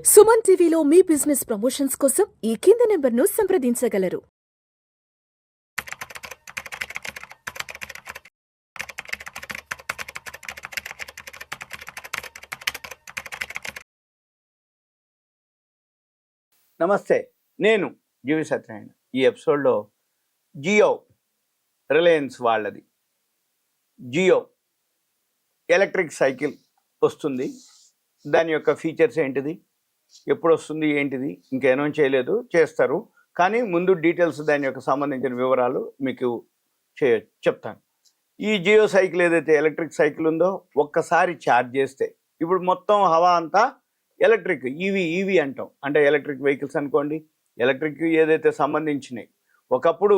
సుమన్ టీవీలో మీ business promotions కోసం ఈ కింది నెంబర్ను సంప్రదించగలరు. నమస్తే, నేను జీవి సత్యనారాయణ. ఈ ఎపిసోడ్లో జియో, రిలయన్స్ వాళ్ళది జియో ఎలక్ట్రిక్ సైకిల్ వస్తుంది. దాని యొక్క ఫీచర్స్ ఏంటిది, ఎప్పుడు వస్తుంది, ఏంటిది ఇంకా అనౌన్స్ చేయలేదు, చేస్తారు. కానీ ముందు డీటెయిల్స్, దాని యొక్క సంబంధించిన వివరాలు మీకు చెప్తాను. ఈ జియో సైకిల్ ఏదైతే ఎలక్ట్రిక్ సైకిల్ ఉందో, ఒక్కసారి ఛార్జ్ చేస్తే ఇప్పుడు మొత్తం హవా అంతా ఎలక్ట్రిక్, ఈవీ అంటాం. అంటే ఎలక్ట్రిక్ వెహికల్స్ అనుకోండి. ఎలక్ట్రిక్ ఏదైతే సంబంధించినవి, ఒకప్పుడు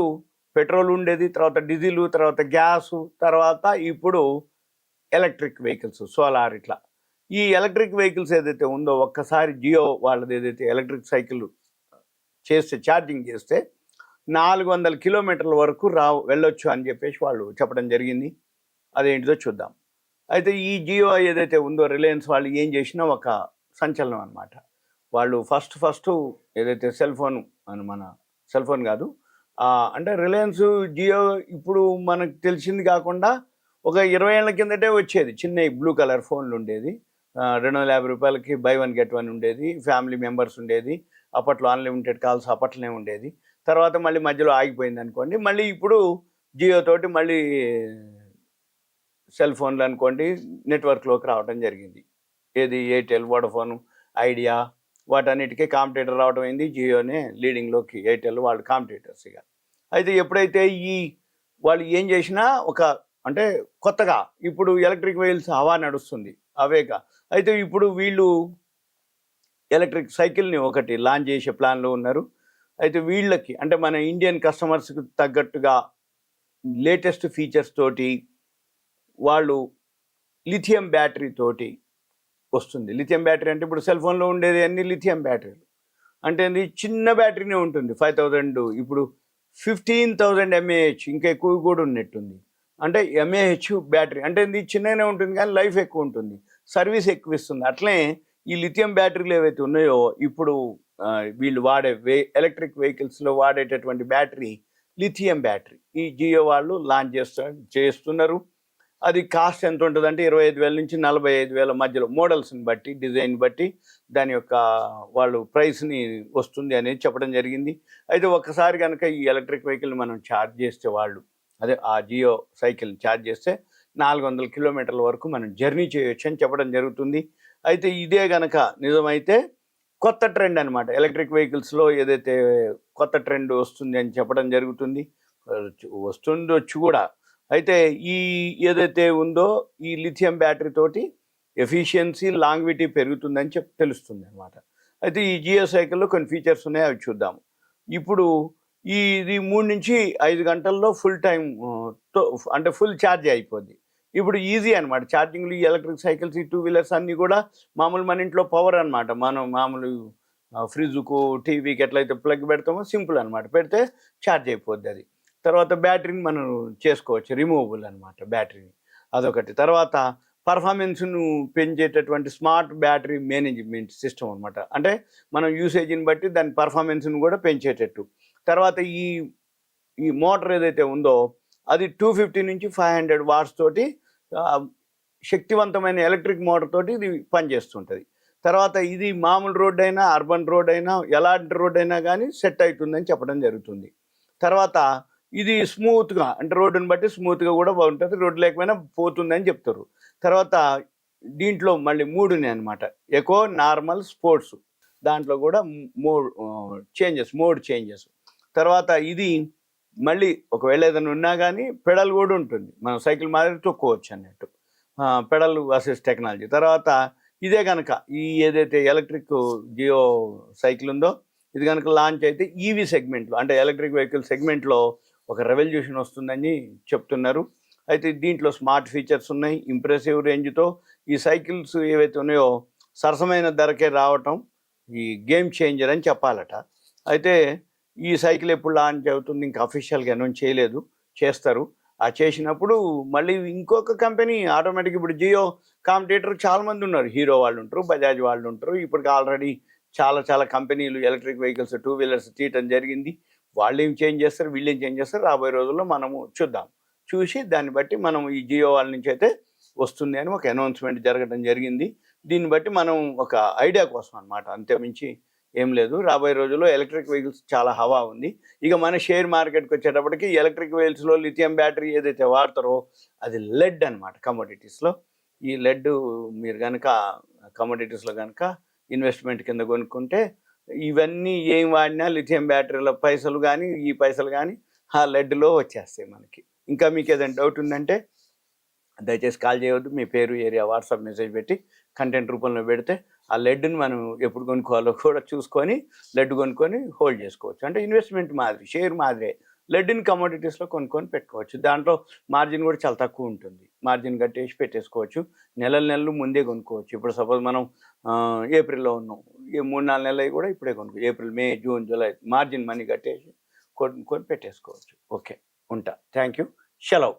పెట్రోల్ ఉండేది, తర్వాత డీజిల్, తర్వాత గ్యాసు, తర్వాత ఇప్పుడు ఎలక్ట్రిక్ వెహికల్స్, సోలార్. ఇట్లా ఈ ఎలక్ట్రిక్ వెహికల్స్ ఏదైతే ఉందో, ఒక్కసారి జియో వాళ్ళది ఏదైతే ఎలక్ట్రిక్ సైకిల్ చేస్తే, ఛార్జింగ్ చేస్తే 400 కిలోమీటర్ల వరకు వెళ్ళొచ్చు అని చెప్పేసి వాళ్ళు చెప్పడం జరిగింది. అదేంటిదో చూద్దాం. అయితే ఈ జియో ఏదైతే ఉందో, రిలయన్స్ వాళ్ళు ఏం చేసినా ఒక సంచలనం అనమాట. వాళ్ళు ఫస్ట్ ఏదైతే సెల్ ఫోన్ కాదు, అంటే రిలయన్స్ జియో ఇప్పుడు మనకు తెలిసింది కాకుండా ఒక 20 ఏళ్ల కిందటే వచ్చేది. చిన్న బ్లూ కలర్ ఫోన్లు ఉండేది, 250 రూపాయలకి బై 1 గెట్ 1 ఉండేది, ఫ్యామిలీ మెంబర్స్ ఉండేది. అప్పట్లో అన్లిమిటెడ్ కాల్స్ అప్పట్లోనే ఉండేది. తర్వాత మళ్ళీ మధ్యలో ఆగిపోయింది అనుకోండి. మళ్ళీ ఇప్పుడు జియో తోటి మళ్ళీ సెల్ ఫోన్లు అనుకోండి నెట్వర్క్లోకి రావడం జరిగింది. ఏది, ఎయిర్టెల్, వోడాఫోన్, ఐడియా, వాటన్నిటికీ కాంపిటేటర్ రావడం అయింది. జియోనే లీడింగ్లోకి, ఎయిర్టెల్ వాళ్ళు కాంపిటేటర్స్. ఇక అయితే ఎప్పుడైతే వాళ్ళు ఏం చేసినా అంటే కొత్తగా ఇప్పుడు ఎలక్ట్రిక్ వెహికల్స్ హవా నడుస్తుంది, అవేగా. అయితే ఇప్పుడు వీళ్ళు ఎలక్ట్రిక్ సైకిల్ని ఒకటి లాంచ్ చేసే ప్లాన్లో ఉన్నారు. అయితే వీళ్ళకి అంటే మన ఇండియన్ కస్టమర్స్కి తగ్గట్టుగా లేటెస్ట్ ఫీచర్స్ తోటి వాళ్ళు లిథియం బ్యాటరీ తోటి వస్తుంది. లిథియం బ్యాటరీ అంటే ఇప్పుడు సెల్ ఫోన్లో ఉండేది అన్ని లిథియం బ్యాటరీలు. అంటే అది చిన్న బ్యాటరీనే ఉంటుంది, 5000, ఇప్పుడు 15,000 mAh, ఇంకా ఎక్కువ కూడా ఉన్నట్టుంది. అంటే mAh బ్యాటరీ అంటే ఇది చిన్నగానే ఉంటుంది కానీ లైఫ్ ఎక్కువ ఉంటుంది, సర్వీస్ ఎక్కువ ఇస్తుంది. అట్లనే ఈ లిథియం బ్యాటరీలు ఏవైతే ఉన్నాయో, ఇప్పుడు వీళ్ళు వాడే ఎలక్ట్రిక్ వెహికల్స్లో వాడేటటువంటి బ్యాటరీ లిథియం బ్యాటరీ ఈ జియో వాళ్ళు లాంచ్ చేస్తున్నారు. అది కాస్ట్ ఎంత ఉంటుందంటే 25,000 నుంచి 45,000 మధ్యలో, మోడల్స్ని బట్టి, డిజైన్ బట్టి దాని యొక్క వాళ్ళు ప్రైస్ని వస్తుంది అనేది చెప్పడం జరిగింది. అయితే ఒక్కసారి కనుక ఈ ఎలక్ట్రిక్ వెహికల్ని మనం ఛార్జ్ చేస్తే, ఆ జియో సైకిల్ ఛార్జ్ చేస్తే 400 కిలోమీటర్ల వరకు మనం జర్నీ చేయొచ్చు అని చెప్పడం జరుగుతుంది. అయితే ఇదే కనుక నిజమైతే కొత్త ట్రెండ్ అనమాట. ఎలక్ట్రిక్ వెహికల్స్లో ఏదైతే కొత్త ట్రెండ్ వస్తుంది అని చెప్పడం జరుగుతుంది, వస్తుండొచ్చు కూడా. అయితే ఏదైతే ఉందో, ఈ లిథియం బ్యాటరీ తోటి ఎఫిషియన్సీ, లాంగ్విటీ పెరుగుతుందని తెలుస్తుంది అనమాట. అయితే ఈ జియో సైకిల్లో కొన్ని ఫీచర్స్ ఉన్నాయి, అవి చూద్దాము. ఇప్పుడు ఇది 3 నుంచి 5 గంటల్లో ఫుల్ టైం, అంటే ఫుల్ ఛార్జ్ అయిపోద్ది. ఇప్పుడు ఈజీ అనమాట ఛార్జింగ్లు. ఈ ఎలక్ట్రిక్ సైకిల్స్, ఈ 2 వీలర్స్ అన్నీ కూడా మామూలు మన ఇంట్లో పవర్ అనమాట. మనం మామూలు ఫ్రిడ్జ్కు, టీవీకి ఎట్లయితే ప్లగ్ పెడతామో సింపుల్ అనమాట, పెడితే ఛార్జ్ అయిపోద్ది అది. తర్వాత బ్యాటరీని మనం చేసుకోవచ్చు, రిమూవబుల్ అనమాట బ్యాటరీని, అదొకటి. తర్వాత పర్ఫార్మెన్స్ను పెంచేటటువంటి స్మార్ట్ బ్యాటరీ మేనేజ్మెంట్ సిస్టమ్ అనమాట. అంటే మనం యూసేజ్ని బట్టి దాని పర్ఫార్మెన్స్ను కూడా పెంచేటట్టు. తర్వాత ఈ మోటార్ ఏదైతే ఉందో, అది 250 నుంచి 500 వాట్స్ తోటి శక్తివంతమైన ఎలక్ట్రిక్ మోటార్ తోటి ఇది పనిచేస్తుంటుంది. తర్వాత ఇది మామూలు రోడ్ అయినా, అర్బన్ రోడ్ అయినా, ఎలాంటి రోడ్ అయినా కానీ సెట్ అవుతుందని చెప్పడం జరుగుతుంది. తర్వాత ఇది స్మూత్గా, అంటే రోడ్డుని బట్టి స్మూత్గా కూడా బాగుంటుంది, రోడ్డు లేకపోయినా పోతుందని చెప్తారు. తర్వాత దీంట్లో మళ్ళీ 3 ఉన్నాయి అనమాట, ఎకో, నార్మల్, స్పోర్ట్స్. దాంట్లో కూడా మోడ్ చేంజెస్. తర్వాత ఇది మళ్ళీ ఒకవేళ ఏదైనా ఉన్నా కానీ పెడల్ కూడా ఉంటుంది, మనం సైకిల్ మాదిరి తొక్కోవచ్చు అన్నట్టు, పెడల్ అసిస్ట్ టెక్నాలజీ. తర్వాత ఇదే కనుక ఏదైతే ఎలక్ట్రిక్ జియో సైకిల్ ఉందో, ఇది కనుక లాంచ్ అయితే ఈవీ సెగ్మెంట్లో, అంటే ఎలక్ట్రిక్ వెహికల్ సెగ్మెంట్లో ఒక రెవల్యూషన్ వస్తుందని చెప్తున్నారు. అయితే దీంట్లో స్మార్ట్ ఫీచర్స్ ఉన్నాయి, ఇంప్రెసివ్ రేంజ్తో. ఈ సైకిల్స్ ఏవైతే ఉన్నాయో సరసమైన ధరకే రావటం ఈ గేమ్ చేంజర్ అని చెప్పాలట. అయితే ఈ సైకిల్ ఎప్పుడు లాంచ్ అవుతుంది ఇంకా అఫీషియల్గా అనౌన్స్ చేయలేదు, చేస్తారు. ఆ చేసినప్పుడు మళ్ళీ ఇంకొక కంపెనీ ఆటోమేటిక్, ఇప్పుడు జియో కాంపిటేటర్ చాలామంది ఉన్నారు, హీరో వాళ్ళు ఉంటారు, బజాజ్ వాళ్ళు ఉంటారు, ఇప్పటికి ఆల్రెడీ చాలా చాలా కంపెనీలు ఎలక్ట్రిక్ వెహికల్స్, టూ వీలర్స్ తీయటం జరిగింది. వాళ్ళు ఏం చేంజ్ చేస్తారు, వీళ్ళు ఏం చేంజ్ చేస్తారు, రాబోయే రోజుల్లో మనము చూద్దాం. చూసి దాన్ని బట్టి మనం ఈ జియో వాళ్ళ నుంచి అయితే వస్తుంది అని ఒక అనౌన్స్మెంట్ జరగడం జరిగింది. దీన్ని బట్టి మనం ఒక ఐడియా కోసం అనమాట, అంతేమించి ఏం లేదు. రాబోయే రోజుల్లో ఎలక్ట్రిక్ వెహికల్స్ చాలా హవా ఉంది. ఇక మన షేర్ మార్కెట్కి వచ్చేటప్పటికి ఎలక్ట్రిక్ వెహికల్స్లో లిథియం బ్యాటరీ ఏదైతే వాడతారో అది లెడ్ అనమాట కమోడిటీస్లో. ఈ లెడ్ మీరు కనుక కమోడిటీస్లో కనుక ఇన్వెస్ట్మెంట్ కింద కొనుక్కుంటే ఇవన్నీ ఏం వాడినా లిథియం బ్యాటరీల పైసలు కానీ ఈ పైసలు కానీ ఆ లెడ్లో వచ్చేస్తాయి మనకి. ఇంకా మీకు ఏదైనా డౌట్ ఉందంటే దయచేసి కాల్ చేయవద్దు. మీ పేరు, ఏరియా, వాట్సాప్ మెసేజ్ పెట్టి కంటెంట్ రూపంలో పెడితే ఆ లెడ్ని మనం ఎప్పుడు కొనుక్కోవాలో కూడా చూసుకొని లెడ్ కొనుక్కొని హోల్డ్ చేసుకోవచ్చు. అంటే ఇన్వెస్ట్మెంట్ మాదిరి, షేర్ మాదిరే లెడ్ని కమోడిటీస్లో కొనుక్కొని పెట్టుకోవచ్చు. దాంట్లో మార్జిన్ కూడా చాలా తక్కువ ఉంటుంది. మార్జిన్ కట్టేసి పెట్టేసుకోవచ్చు. నెలలు ముందే కొనుక్కోవచ్చు. ఇప్పుడు సపోజ్ మనం ఏప్రిల్లో ఉన్నాం, ఈ 3-4 నెలలు కూడా ఇప్పుడే కొనుక్కో, ఏప్రిల్, మే, జూన్, జూలై మార్జిన్ మనీ కట్టేసి కొనుక్కొని పెట్టేసుకోవచ్చు. ఓకే, ఉంటా. Thank you. సెలవు.